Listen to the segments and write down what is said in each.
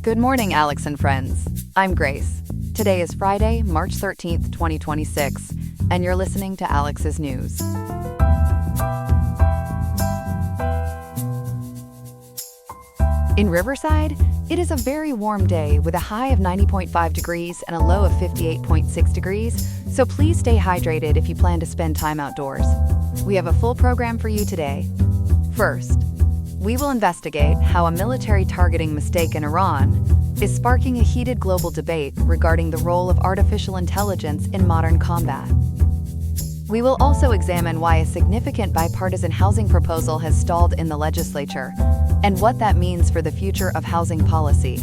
Good morning, Alex and friends. I'm Grace. Today is Friday, March 13th, 2026, and you're listening to Alex's News. In Riverside, it is a very warm day with a high of 90.5 degrees and a low of 58.6 degrees, so please stay hydrated if you plan to spend time outdoors. We have a full program for you today. First, we will investigate how a military targeting mistake in Iran is sparking a heated global debate regarding the role of artificial intelligence in modern combat. We will also examine why a significant bipartisan housing proposal has stalled in the legislature and what that means for the future of housing policy.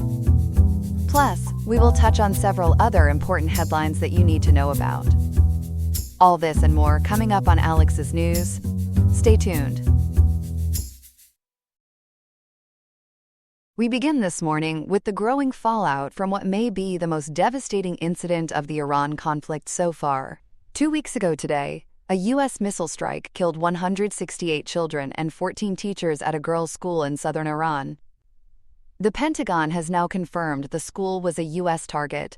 Plus, we will touch on several other important headlines that you need to know about. All this and more coming up on Alex's News. Stay tuned. We begin this morning with the growing fallout from what may be the most devastating incident of the Iran conflict so far. 2 weeks ago today, a U.S. missile strike killed 168 children and 14 teachers at a girls' school in southern Iran. The Pentagon has now confirmed the school was a U.S. target,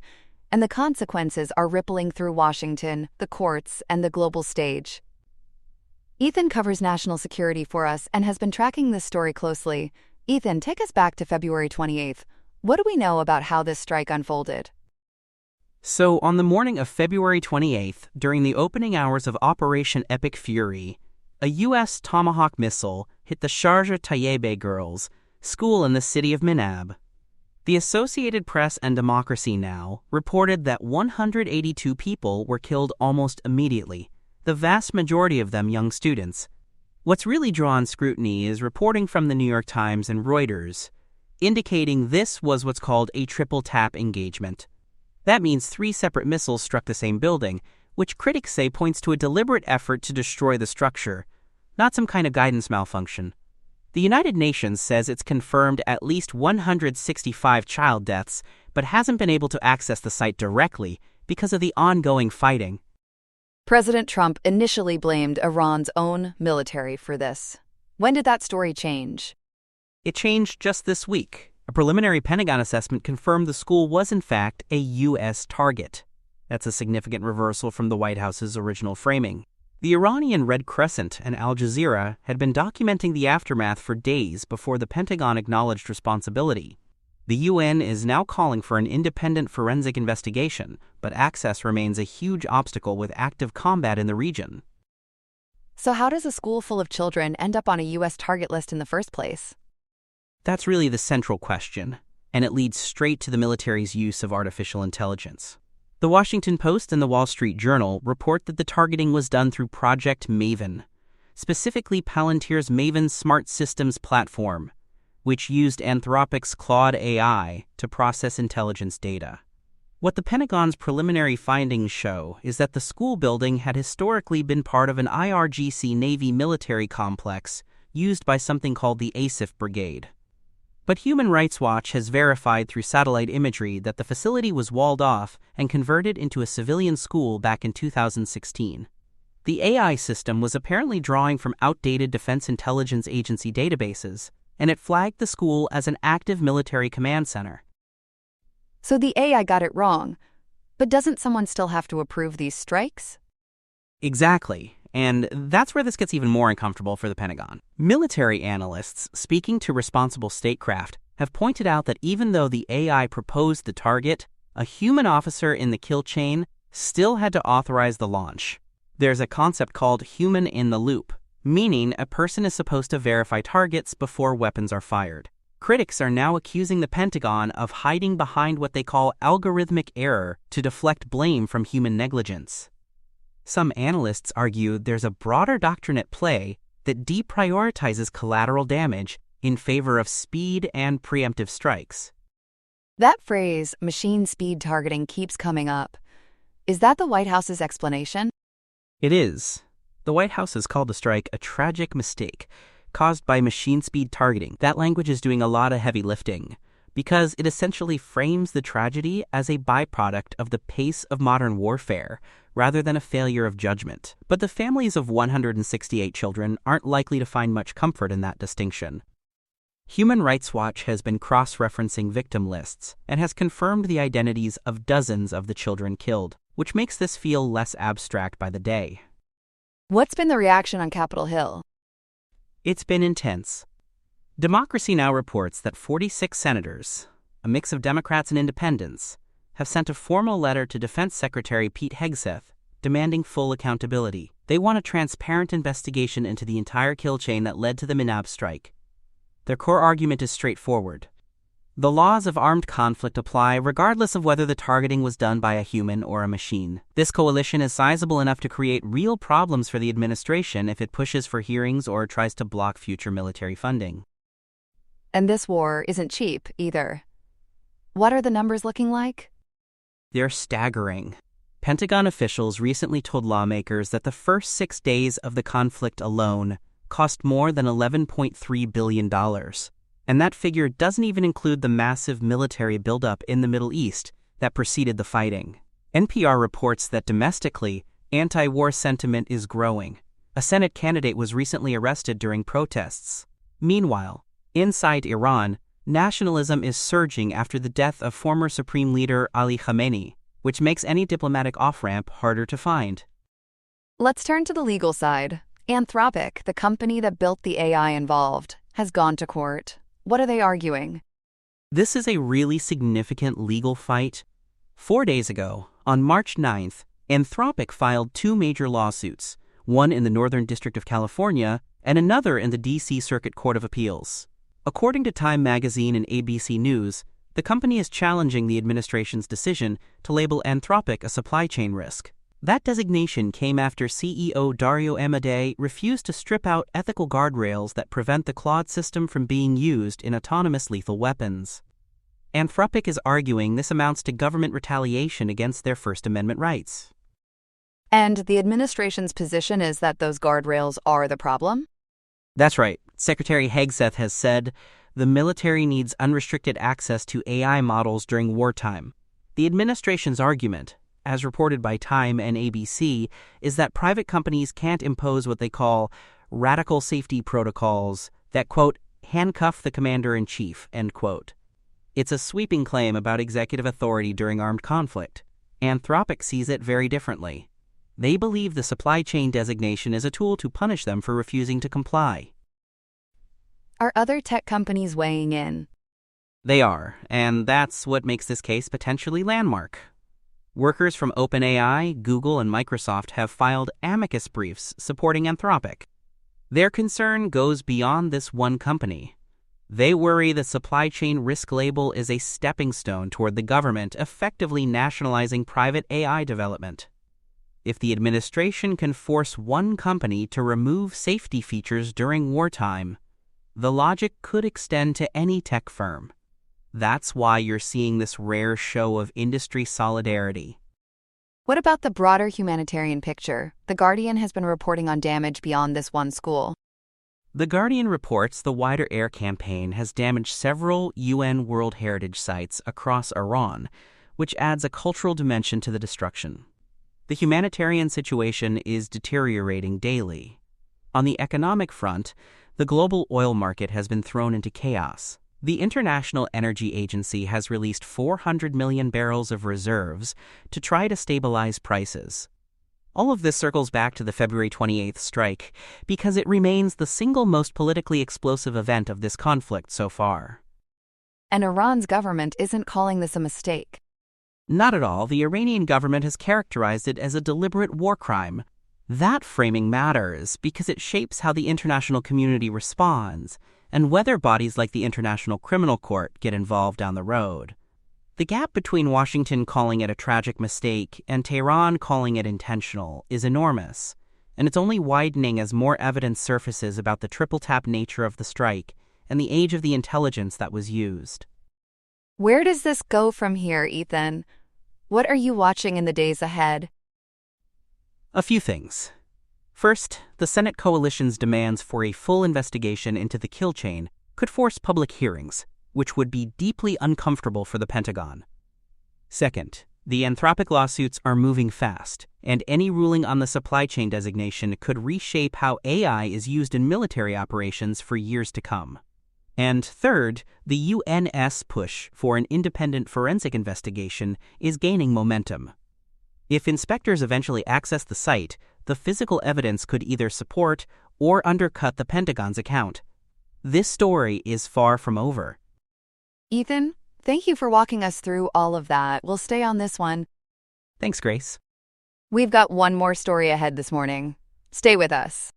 and the consequences are rippling through Washington, the courts, and the global stage. Ethan covers national security for us and has been tracking this story closely. Ethan, take us back to February 28th. What do we know about how this strike unfolded? So, on the morning of February 28th, during the opening hours of Operation Epic Fury, a U.S. Tomahawk missile hit the Sharjah Tayyebe Girls' School in the city of Minab. The Associated Press and Democracy Now! Reported that 182 people were killed almost immediately, the vast majority of them young students. What's really drawn scrutiny is reporting from the New York Times and Reuters, indicating this was what's called a triple tap engagement. That means 3 separate missiles struck the same building, which critics say points to a deliberate effort to destroy the structure, not some kind of guidance malfunction. The United Nations says it's confirmed at least 165 child deaths, but hasn't been able to access the site directly because of the ongoing fighting. President Trump initially blamed Iran's own military for this. When did that story change? It changed just this week. A preliminary Pentagon assessment confirmed the school was in fact a U.S. target. That's a significant reversal from the White House's original framing. The Iranian Red Crescent and Al Jazeera had been documenting the aftermath for days before the Pentagon acknowledged responsibility. The UN is now calling for an independent forensic investigation, but access remains a huge obstacle with active combat in the region. So how does a school full of children end up on a U.S. target list in the first place? That's really the central question, and it leads straight to the military's use of artificial intelligence. The Washington Post and the Wall Street Journal report that the targeting was done through Project Maven, specifically Palantir's Maven Smart Systems platform, which used Anthropic's Claude AI to process intelligence data. What the Pentagon's preliminary findings show is that the school building had historically been part of an IRGC Navy military complex used by something called the ASIF Brigade. But Human Rights Watch has verified through satellite imagery that the facility was walled off and converted into a civilian school back in 2016. The AI system was apparently drawing from outdated Defense Intelligence Agency databases, and it flagged the school as an active military command center. So the AI got it wrong, but doesn't someone still have to approve these strikes? Exactly, and that's where this gets even more uncomfortable for the Pentagon. Military analysts speaking to Responsible Statecraft have pointed out that even though the AI proposed the target, a human officer in the kill chain still had to authorize the launch. There's a concept called human in the loop, meaning a person is supposed to verify targets before weapons are fired. Critics are now accusing the Pentagon of hiding behind what they call algorithmic error to deflect blame from human negligence. Some analysts argue there's a broader doctrine at play that deprioritizes collateral damage in favor of speed and preemptive strikes. That phrase, machine speed targeting, keeps coming up. Is that the White House's explanation? It is. The White House has called the strike a tragic mistake caused by machine speed targeting. That language is doing a lot of heavy lifting because it essentially frames the tragedy as a byproduct of the pace of modern warfare rather than a failure of judgment. But the families of 168 children aren't likely to find much comfort in that distinction. Human Rights Watch has been cross-referencing victim lists and has confirmed the identities of dozens of the children killed, which makes this feel less abstract by the day. What's been the reaction on Capitol Hill? It's been intense. Democracy Now! Reports that 46 senators, a mix of Democrats and independents, have sent a formal letter to Defense Secretary Pete Hegseth demanding full accountability. They want a transparent investigation into the entire kill chain that led to the MNAB strike. Their core argument is straightforward. The laws of armed conflict apply regardless of whether the targeting was done by a human or a machine. This coalition is sizable enough to create real problems for the administration if it pushes for hearings or tries to block future military funding. And this war isn't cheap, either. What are the numbers looking like? They're staggering. Pentagon officials recently told lawmakers that the first 6 days of the conflict alone cost more than $11.3 billion. And that figure doesn't even include the massive military buildup in the Middle East that preceded the fighting. NPR reports that domestically, anti-war sentiment is growing. A Senate candidate was recently arrested during protests. Meanwhile, inside Iran, nationalism is surging after the death of former Supreme Leader Ali Khamenei, which makes any diplomatic off-ramp harder to find. Let's turn to the legal side. Anthropic, the company that built the AI involved, has gone to court. What are they arguing? This is a really significant legal fight. 4 days ago, on March 9th, Anthropic filed 2 major lawsuits, one in the Northern District of California and another in the D.C. Circuit Court of Appeals. According to Time magazine and ABC News, the company is challenging the administration's decision to label Anthropic a supply chain risk. That designation came after CEO Dario Amodei refused to strip out ethical guardrails that prevent the Claude system from being used in autonomous lethal weapons. Anthropic is arguing this amounts to government retaliation against their First Amendment rights. And the administration's position is that those guardrails are the problem? That's right. Secretary Hegseth has said the military needs unrestricted access to AI models during wartime. The administration's argument, as reported by Time and ABC, is that private companies can't impose what they call radical safety protocols that, quote, handcuff the commander-in-chief, end quote. It's a sweeping claim about executive authority during armed conflict. Anthropic sees it very differently. They believe the supply chain designation is a tool to punish them for refusing to comply. Are other tech companies weighing in? They are, and that's what makes this case potentially landmark. Workers from OpenAI, Google, and Microsoft have filed amicus briefs supporting Anthropic. Their concern goes beyond this one company. They worry the supply chain risk label is a stepping stone toward the government effectively nationalizing private AI development. If the administration can force one company to remove safety features during wartime, the logic could extend to any tech firm. That's why you're seeing this rare show of industry solidarity. What about the broader humanitarian picture? The Guardian has been reporting on damage beyond this one school. The Guardian reports the wider air campaign has damaged several UN World Heritage sites across Iran, which adds a cultural dimension to the destruction. The humanitarian situation is deteriorating daily. On the economic front, the global oil market has been thrown into chaos. The International Energy Agency has released 400 million barrels of reserves to try to stabilize prices. All of this circles back to the February 28th strike because it remains the single most politically explosive event of this conflict so far. And Iran's government isn't calling this a mistake. Not at all. The Iranian government has characterized it as a deliberate war crime. That framing matters because it shapes how the international community responds and whether bodies like the International Criminal Court get involved down the road. The gap between Washington calling it a tragic mistake and Tehran calling it intentional is enormous, and it's only widening as more evidence surfaces about the triple-tap nature of the strike and the age of the intelligence that was used. Where does this go from here, Ethan? What are you watching in the days ahead? A few things. First, the Senate coalition's demands for a full investigation into the kill chain could force public hearings, which would be deeply uncomfortable for the Pentagon. Second, the Anthropic lawsuits are moving fast, and any ruling on the supply chain designation could reshape how AI is used in military operations for years to come. And third, the UN's push for an independent forensic investigation is gaining momentum. If inspectors eventually access the site, the physical evidence could either support or undercut the Pentagon's account. This story is far from over. Ethan, thank you for walking us through all of that. We'll stay on this one. Thanks, Grace. We've got one more story ahead this morning. Stay with us.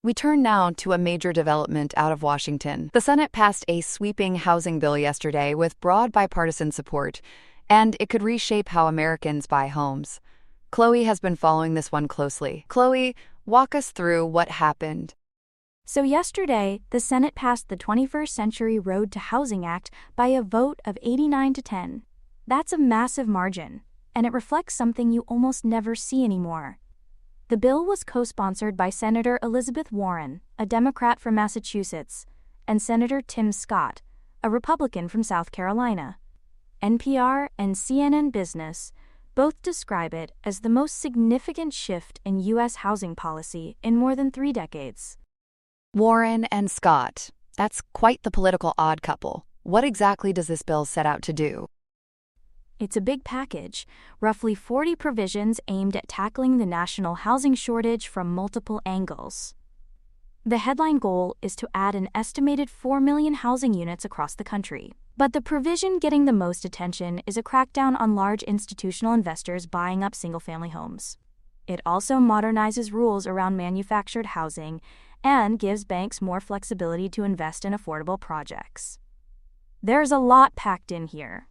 We turn now to a major development out of Washington. The Senate passed a sweeping housing bill yesterday with broad bipartisan support, and it could reshape how Americans buy homes. Chloe has been following this one closely. Chloe, walk us through what happened. So yesterday, the Senate passed the 21st Century Road to Housing Act by a vote of 89 to 10. That's a massive margin, and it reflects something you almost never see anymore. The bill was co-sponsored by Senator Elizabeth Warren, a Democrat from Massachusetts, and Senator Tim Scott, a Republican from South Carolina. NPR and CNN Business both describe it as the most significant shift in U.S. housing policy in more than 3 decades. Warren and Scott. That's quite the political odd couple. What exactly does this bill set out to do? It's a big package, roughly 40 provisions aimed at tackling the national housing shortage from multiple angles. The headline goal is to add an estimated 4 million housing units across the country. But the provision getting the most attention is a crackdown on large institutional investors buying up single-family homes. It also modernizes rules around manufactured housing and gives banks more flexibility to invest in affordable projects. There's a lot packed in here.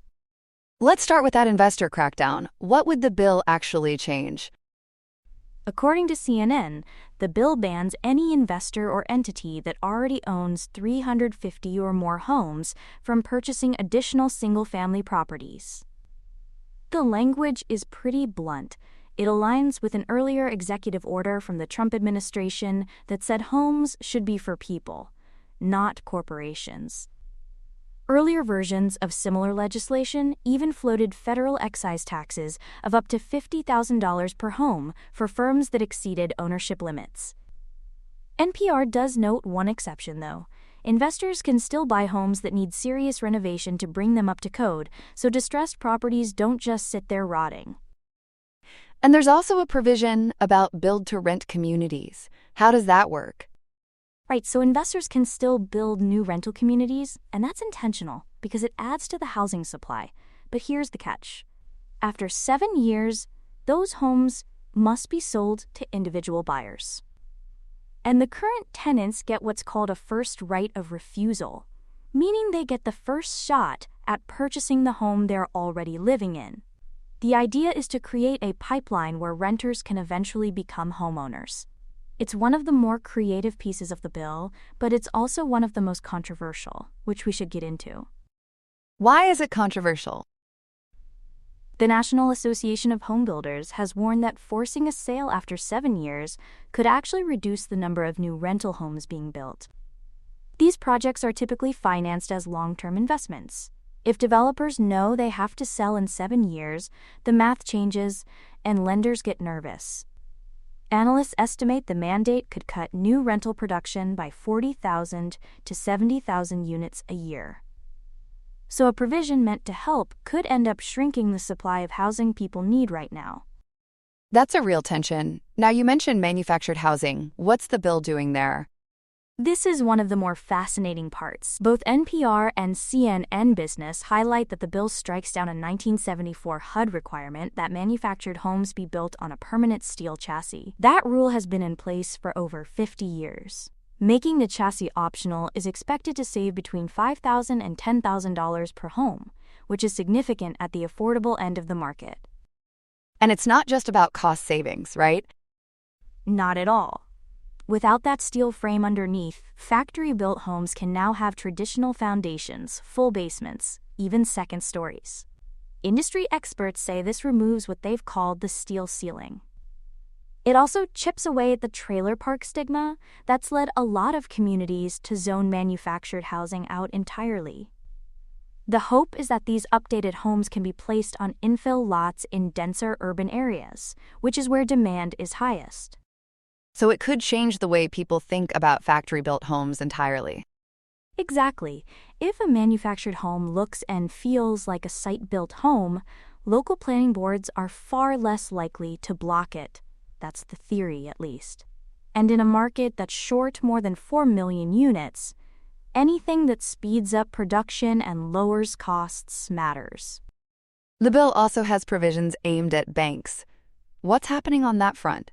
Let's start with that investor crackdown. What would the bill actually change? According to CNN, the bill bans any investor or entity that already owns 350 or more homes from purchasing additional single-family properties. The language is pretty blunt. It aligns with an earlier executive order from the Trump administration that said homes should be for people, not corporations. Earlier versions of similar legislation even floated federal excise taxes of up to $50,000 per home for firms that exceeded ownership limits. NPR does note one exception, though. Investors can still buy homes that need serious renovation to bring them up to code, so distressed properties don't just sit there rotting. And there's also a provision about build-to-rent communities. How does that work? Right, so investors can still build new rental communities, and that's intentional because it adds to the housing supply. But here's the catch. After 7 years, those homes must be sold to individual buyers. And the current tenants get what's called a first right of refusal, meaning they get the first shot at purchasing the home they're already living in. The idea is to create a pipeline where renters can eventually become homeowners. It's one of the more creative pieces of the bill, but it's also one of the most controversial, which we should get into. Why is it controversial? The National Association of Home Builders has warned that forcing a sale after 7 years could actually reduce the number of new rental homes being built. These projects are typically financed as long-term investments. If developers know they have to sell in 7 years, the math changes and lenders get nervous. Analysts estimate the mandate could cut new rental production by 40,000 to 70,000 units a year. So a provision meant to help could end up shrinking the supply of housing people need right now. That's a real tension. Now, you mentioned manufactured housing. What's the bill doing there? This is one of the more fascinating parts. Both NPR and CNN Business highlight that the bill strikes down a 1974 HUD requirement that manufactured homes be built on a permanent steel chassis. That rule has been in place for over 50 years. Making the chassis optional is expected to save between $5,000 and $10,000 per home, which is significant at the affordable end of the market. And it's not just about cost savings, right? Not at all. Without that steel frame underneath, factory-built homes can now have traditional foundations, full basements, even second stories. Industry experts say this removes what they've called the steel ceiling. It also chips away at the trailer park stigma that's led a lot of communities to zone manufactured housing out entirely. The hope is that these updated homes can be placed on infill lots in denser urban areas, which is where demand is highest. So it could change the way people think about factory-built homes entirely. Exactly. If a manufactured home looks and feels like a site-built home, local planning boards are far less likely to block it. That's the theory, at least. And in a market that's short more than 4 million units, anything that speeds up production and lowers costs matters. The bill also has provisions aimed at banks. What's happening on that front?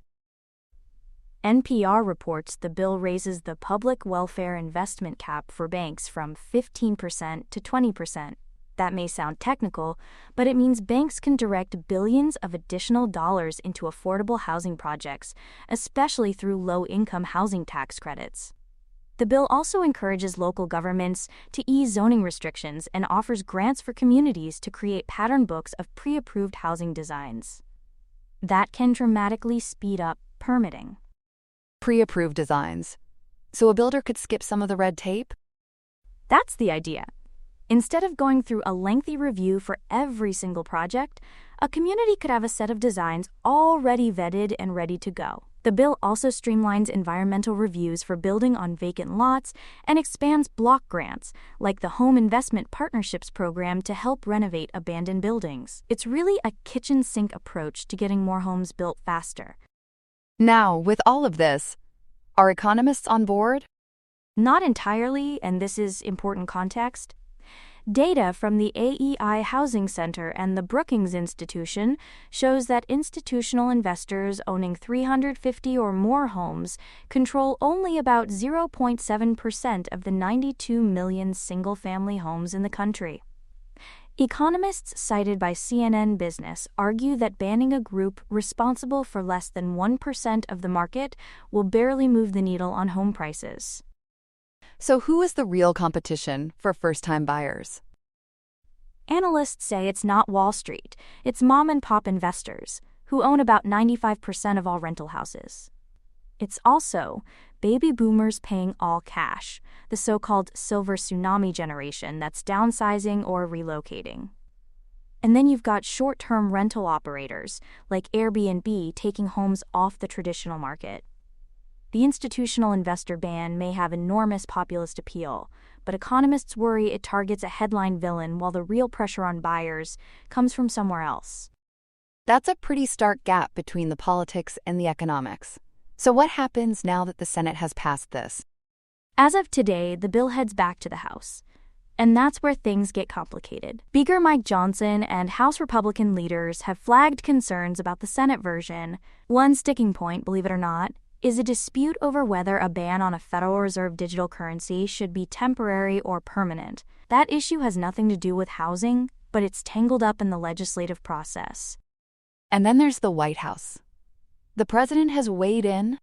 NPR reports the bill raises the public welfare investment cap for banks from 15% to 20%. That may sound technical, but it means banks can direct billions of additional dollars into affordable housing projects, especially through low-income housing tax credits. The bill also encourages local governments to ease zoning restrictions and offers grants for communities to create pattern books of pre-approved housing designs. That can dramatically speed up permitting. Pre-approved designs. So a builder could skip some of the red tape? That's the idea. Instead of going through a lengthy review for every single project, a community could have a set of designs already vetted and ready to go. The bill also streamlines environmental reviews for building on vacant lots and expands block grants, like the Home Investment Partnerships program, to help renovate abandoned buildings. It's really a kitchen sink approach to getting more homes built faster. Now, with all of this, are economists on board? Not entirely, and this is important context. Data from the AEI Housing Center and the Brookings Institution shows that institutional investors owning 350 or more homes control only about 0.7% of the 92 million single-family homes in the country. Economists cited by CNN Business argue that banning a group responsible for less than 1% of the market will barely move the needle on home prices. So who is the real competition for first-time buyers? Analysts say it's not Wall Street, it's mom-and-pop investors, who own about 95% of all rental houses. It's also baby boomers paying all cash, the so-called silver tsunami generation that's downsizing or relocating. And then you've got short-term rental operators, like Airbnb, taking homes off the traditional market. The institutional investor ban may have enormous populist appeal, but economists worry it targets a headline villain while the real pressure on buyers comes from somewhere else. That's a pretty stark gap between the politics and the economics. So what happens now that the Senate has passed this? As of today, the bill heads back to the House. And that's where things get complicated. Speaker Mike Johnson and House Republican leaders have flagged concerns about the Senate version. One sticking point, believe it or not, is a dispute over whether a ban on a Federal Reserve digital currency should be temporary or permanent. That issue has nothing to do with housing, but it's tangled up in the legislative process. And then there's the White House. The president has weighed in.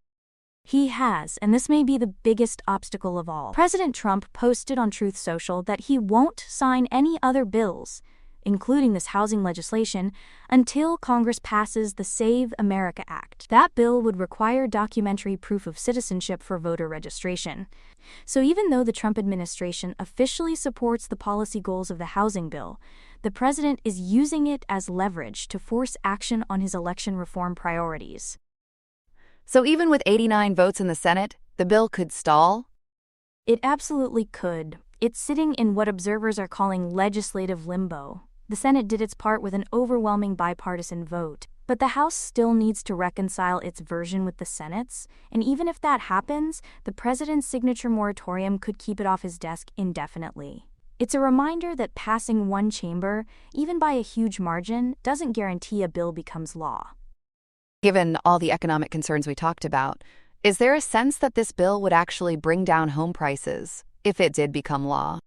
He has, and this may be the biggest obstacle of all. President Trump posted on Truth Social that he won't sign any other bills, including this housing legislation, until Congress passes the Save America Act. That bill would require documentary proof of citizenship for voter registration. So even though the Trump administration officially supports the policy goals of the housing bill, the president is using it as leverage to force action on his election reform priorities. So even with 89 votes in the Senate, the bill could stall? It absolutely could. It's sitting in what observers are calling legislative limbo. The Senate did its part with an overwhelming bipartisan vote, but the House still needs to reconcile its version with the Senate's, and even if that happens, the president's signature moratorium could keep it off his desk indefinitely. It's a reminder that passing one chamber, even by a huge margin, doesn't guarantee a bill becomes law. Given all the economic concerns we talked about, is there a sense that this bill would actually bring down home prices if it did become law?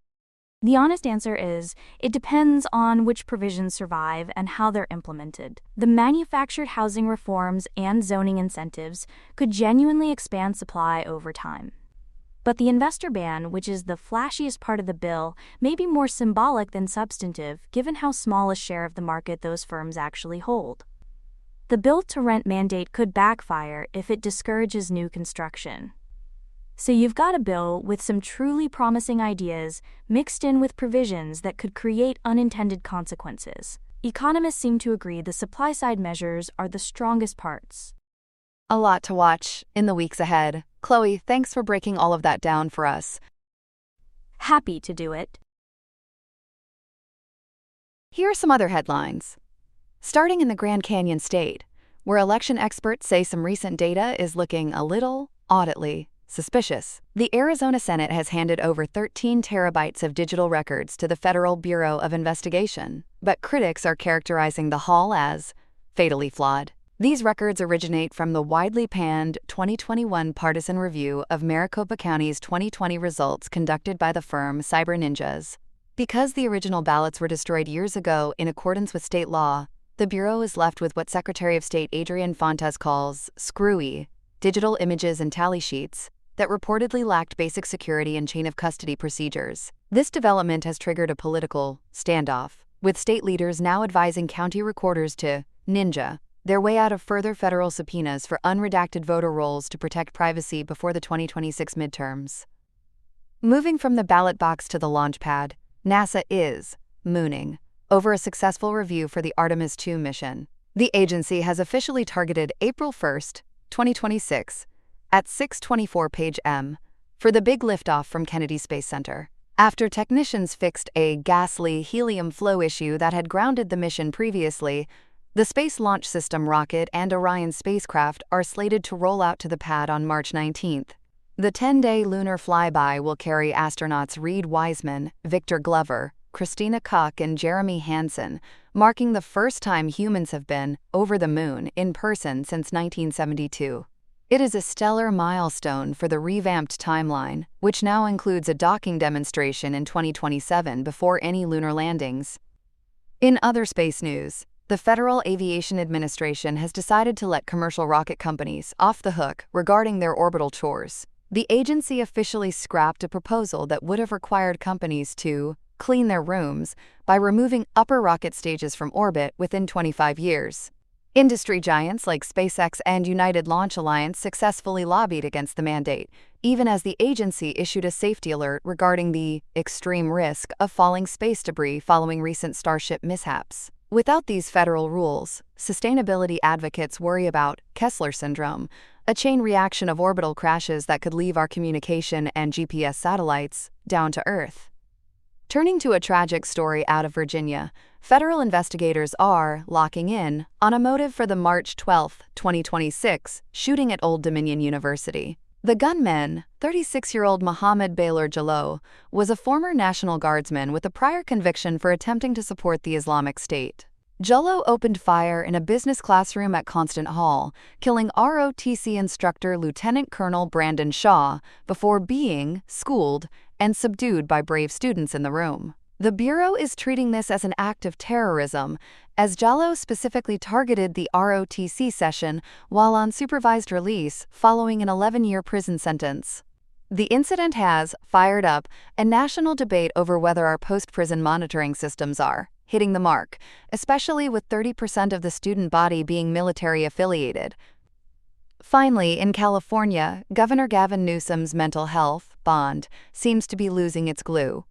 The honest answer is, it depends on which provisions survive and how they're implemented. The manufactured housing reforms and zoning incentives could genuinely expand supply over time. But the investor ban, which is the flashiest part of the bill, may be more symbolic than substantive, given how small a share of the market those firms actually hold. The build-to-rent mandate could backfire if it discourages new construction. So you've got a bill with some truly promising ideas mixed in with provisions that could create unintended consequences. Economists seem to agree the supply-side measures are the strongest parts. A lot to watch in the weeks ahead. Chloe, thanks for breaking all of that down for us. Happy to do it. Here are some other headlines. Starting in the Grand Canyon State, where election experts say some recent data is looking a little, auditly, suspicious. The Arizona Senate has handed over 13 terabytes of digital records to the Federal Bureau of Investigation, but critics are characterizing the haul as fatally flawed. These records originate from the widely panned 2021 partisan review of Maricopa County's 2020 results conducted by the firm Cyber Ninjas. Because the original ballots were destroyed years ago in accordance with state law, the Bureau is left with what Secretary of State Adrian Fontes calls screwy digital images and tally sheets that reportedly lacked basic security and chain of custody procedures. This development has triggered a political standoff, with state leaders now advising county recorders to ninja their way out of further federal subpoenas for unredacted voter rolls to protect privacy before the 2026 midterms. Moving from the ballot box to the launch pad, NASA is mooning over a successful review for the Artemis II mission. The agency has officially targeted April 1, 2026, at 6:24 p.m. for the big liftoff from Kennedy Space Center. After technicians fixed a ghastly helium flow issue that had grounded the mission previously, the Space Launch System rocket and Orion spacecraft are slated to roll out to the pad on March 19th. The 10-day lunar flyby will carry astronauts Reed Wiseman, Victor Glover, Christina Koch, and Jeremy Hansen, marking the first time humans have been over the moon in person since 1972. It is a stellar milestone for the revamped timeline, which now includes a docking demonstration in 2027 before any lunar landings. In other space news, the Federal Aviation Administration has decided to let commercial rocket companies off the hook regarding their orbital chores. The agency officially scrapped a proposal that would have required companies to clean their rooms by removing upper rocket stages from orbit within 25 years. Industry giants like SpaceX and United Launch Alliance successfully lobbied against the mandate, even as the agency issued a safety alert regarding the extreme risk of falling space debris following recent Starship mishaps. Without these federal rules, sustainability advocates worry about Kessler syndrome, a chain reaction of orbital crashes that could leave our communication and GPS satellites down to Earth. Turning to a tragic story out of Virginia, federal investigators are locking in on a motive for the March 12, 2026, shooting at Old Dominion University. The gunman, 36-year-old Mohammed Baylor Jalloh, was a former National Guardsman with a prior conviction for attempting to support the Islamic State. Jalloh opened fire in a business classroom at Constant Hall, killing ROTC instructor Lieutenant Colonel Brandon Shaw before being schooled and subdued by brave students in the room. The Bureau is treating this as an act of terrorism, as Jalloh specifically targeted the ROTC session while on supervised release following an 11-year prison sentence. The incident has fired up a national debate over whether our post-prison monitoring systems are hitting the mark, especially with 30% of the student body being military affiliated. Finally, in California, Governor Gavin Newsom's mental health bond seems to be losing its glue.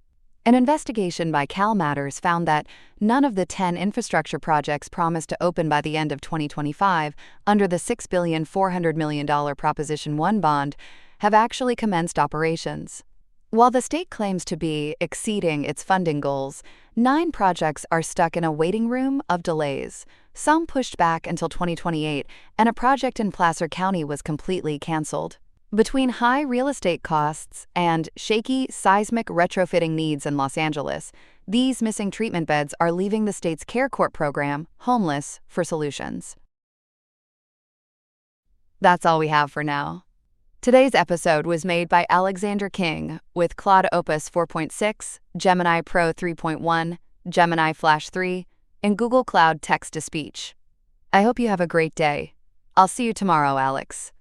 An investigation by Cal Matters found that none of the 10 infrastructure projects promised to open by the end of 2025 under the $6.4 billion Proposition 1 bond have actually commenced operations. While the state claims to be exceeding its funding goals, 9 projects are stuck in a waiting room of delays, some pushed back until 2028, and a project in Placer County was completely canceled. Between high real estate costs and shaky seismic retrofitting needs in Los Angeles, these missing treatment beds are leaving the state's Care Court program homeless for solutions. That's all we have for now. Today's episode was made by Alexander King with Claude Opus 4.6, Gemini Pro 3.1, Gemini Flash 3, and Google Cloud Text-to-Speech. I hope you have a great day. I'll see you tomorrow, Alex.